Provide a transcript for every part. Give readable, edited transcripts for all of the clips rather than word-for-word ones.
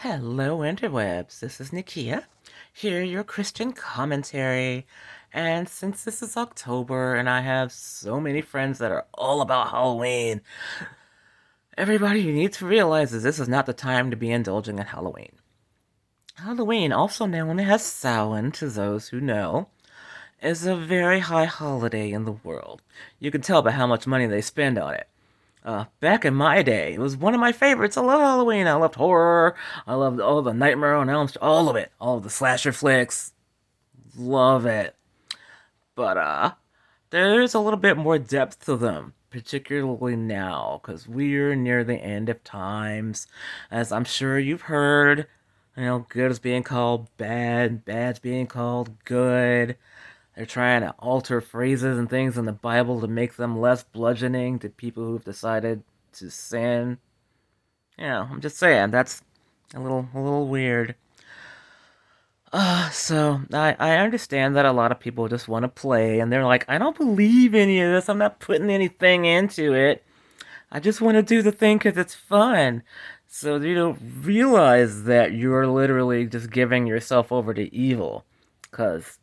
Hello, interwebs. This is Nikia. Here, your Christian commentary. And since this is October and I have so many friends that are all about Halloween, everybody, you need to realize that this is not the time to be indulging in Halloween. Halloween, also known as Samhain to those who know, is a very high holiday in the world. You can tell by how much money they spend on it. Back in my day, it was one of my favorites. I love Halloween. I loved horror. I loved all the Nightmare on Elm Street, all of it, all of the slasher flicks. Love it. But there's a little bit more depth to them, particularly now, because we're near the end of times. As I'm sure you've heard, good is being called bad, bad's being called good. They're trying to alter phrases and things in the Bible to make them less bludgeoning to people who've decided to sin. I'm just saying that's a little weird. So I understand that a lot of people just want to play and they're like, I don't believe any of this. I'm not putting anything into it. I just want to do the thing because it's fun. So you don't realize that you're literally just giving yourself over to evil. Because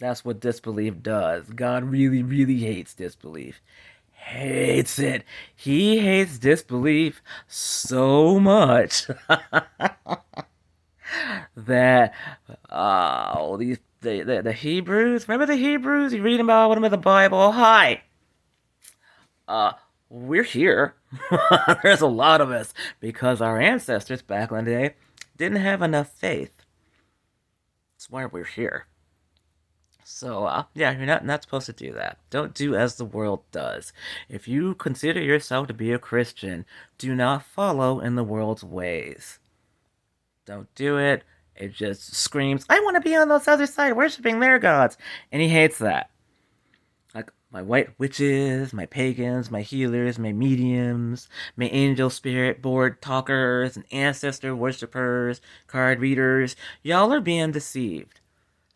that's what disbelief does. God really, really hates disbelief. Hates it. He hates disbelief so much that these the Hebrews. Remember the Hebrews? You read about them in the Bible. Hi, uh, we're here. There's a lot of us because our ancestors back in the day didn't have enough faith. That's why we're here. So, yeah, you're not supposed to do that. Don't do as the world does. If you consider yourself to be a Christian, do not follow in the world's ways. Don't do it. It just screams, I want to be on this other side worshiping their gods. And he hates that. Like my white witches, my pagans, my healers, my mediums, my angel spirit board talkers, and ancestor worshippers, card readers. Y'all are being deceived.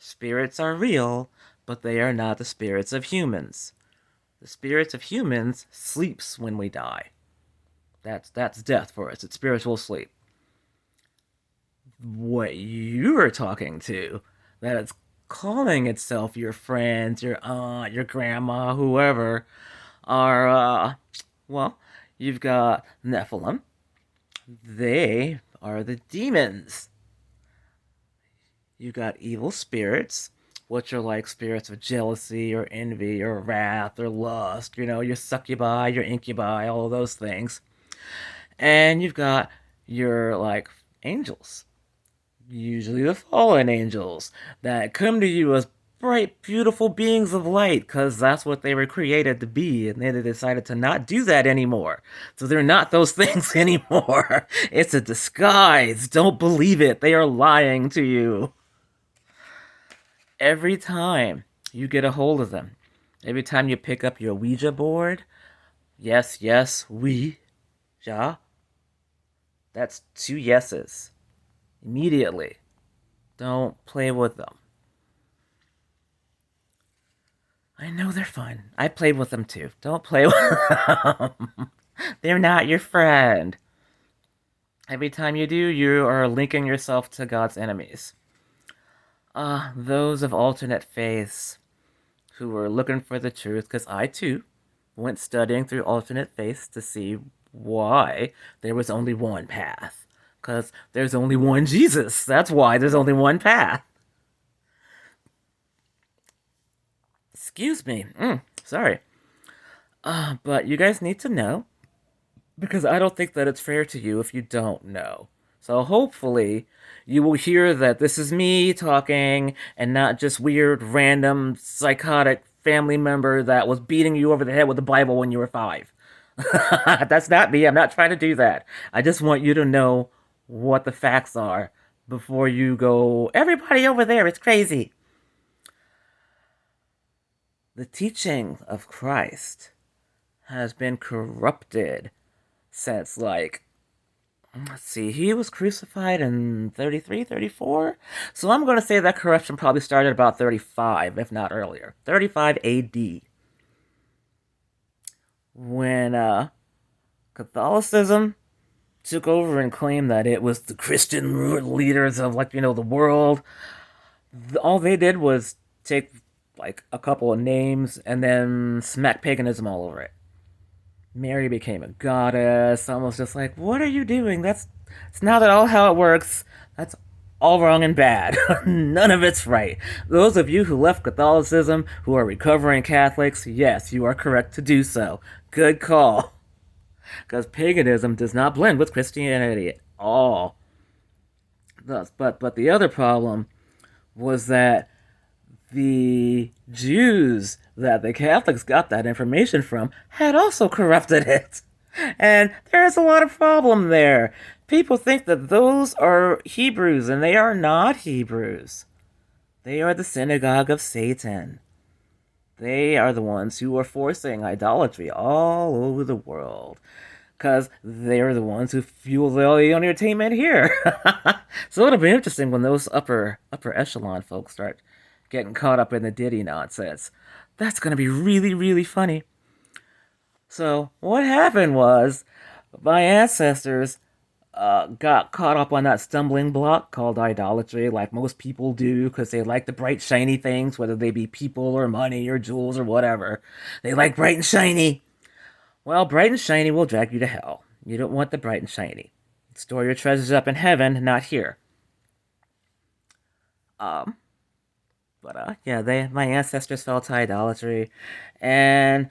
Spirits are real, but they are not the spirits of humans. The spirits of humans sleeps when we die. That's death for us. It's spiritual sleep. What you are talking to, that it's calling itself your friends, your aunt, your grandma, whoever, are well, you've got Nephilim. They are the demons. You got evil spirits, which are like spirits of jealousy or envy or wrath or lust, your succubi, your incubi, all of those things. And you've got your like angels, usually the fallen angels, that come to you as bright, beautiful beings of light because that's what they were created to be. And then they decided to not do that anymore. So they're not those things anymore. It's a disguise. Don't believe it. They are lying to you. Every time you get a hold of them, every time you pick up your Ouija board, yes, yes, we, ja, that's two yeses. Immediately. Don't play with them. I know they're fun. I played with them too. Don't play with them. They're not your friend. Every time you do, you are linking yourself to God's enemies. Those of alternate faiths who were looking for the truth, because I too went studying through alternate faiths to see why there was only one path. Because there's only one Jesus. That's why there's only one path. Excuse me. Sorry. But you guys need to know, because I don't think that it's fair to you if you don't know. So hopefully you will hear that this is me talking and not just weird, random, psychotic family member that was beating you over the head with the Bible when you were 5. That's not me. I'm not trying to do that. I just want you to know what the facts are before you go, everybody over there is crazy. The teaching of Christ has been corrupted since, like, let's see, he was crucified in 33, 34. So I'm going to say that corruption probably started about 35, if not earlier. 35 AD. When Catholicism took over and claimed that it was the Christian leaders of, like, the world. All they did was take like a couple of names and then smack paganism all over it. Mary became a goddess. Almost just like, what are you doing? It's not at all how it works. That's all wrong and bad. None of it's right. Those of you who left Catholicism, who are recovering Catholics, yes, you are correct to do so. Good call. Because paganism does not blend with Christianity at all. Thus, but the other problem was that the Jews that the Catholics got that information from had also corrupted it. And there's a lot of problem there. People think that those are Hebrews, and they are not Hebrews. They are the synagogue of Satan. They are the ones who are forcing idolatry all over the world. Because they're the ones who fuel the entertainment here. So it'll be interesting when those upper echelon folks start getting caught up in the Diddy nonsense. That's going to be really, really funny. So what happened was my ancestors got caught up on that stumbling block called idolatry, like most people do, because they like the bright, shiny things, whether they be people or money or jewels or whatever. They like bright and shiny. Well, bright and shiny will drag you to hell. You don't want the bright and shiny. Store your treasures up in heaven, not here. Um, yeah, my ancestors fell to idolatry, and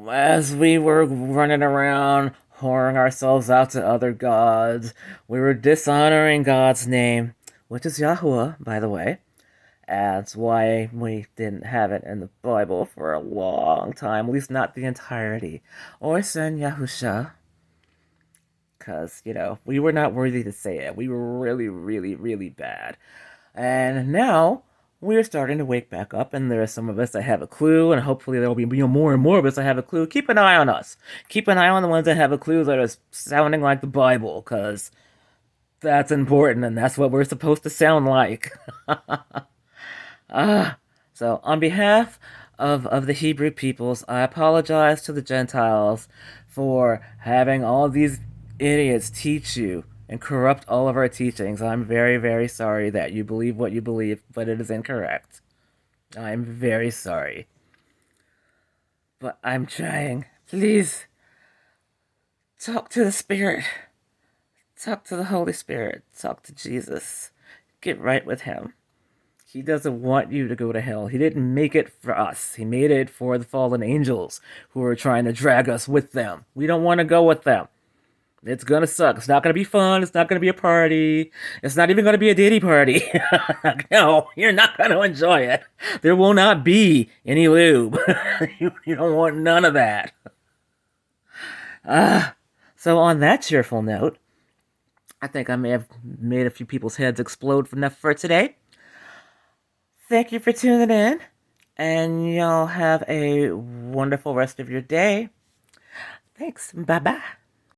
as we were running around whoring ourselves out to other gods, we were dishonoring God's name, which is Yahuwah, by the way. That's why we didn't have it in the Bible for a long time, at least not the entirety. Or Sen Yahusha, because, we were not worthy to say it. We were really, really, really bad. And now we're starting to wake back up, and there are some of us that have a clue, and hopefully there will be more and more of us that have a clue. Keep an eye on us. Keep an eye on the ones that have a clue that are sounding like the Bible, because that's important, and that's what we're supposed to sound like. So on behalf of the Hebrew peoples, I apologize to the Gentiles for having all these idiots teach you and corrupt all of our teachings. I'm very, very sorry that you believe what you believe, but it is incorrect. I'm very sorry. But I'm trying. Please, talk to the Spirit. Talk to the Holy Spirit. Talk to Jesus. Get right with Him. He doesn't want you to go to hell. He didn't make it for us. He made it for the fallen angels who are trying to drag us with them. We don't want to go with them. It's gonna suck. It's not gonna be fun. It's not gonna be a party. It's not even gonna be a Diddy party. No, you're not gonna enjoy it. There will not be any lube. You don't want none of that. So on that cheerful note, I think I may have made a few people's heads explode enough for today. Thank you for tuning in, and y'all have a wonderful rest of your day. Thanks. Bye bye.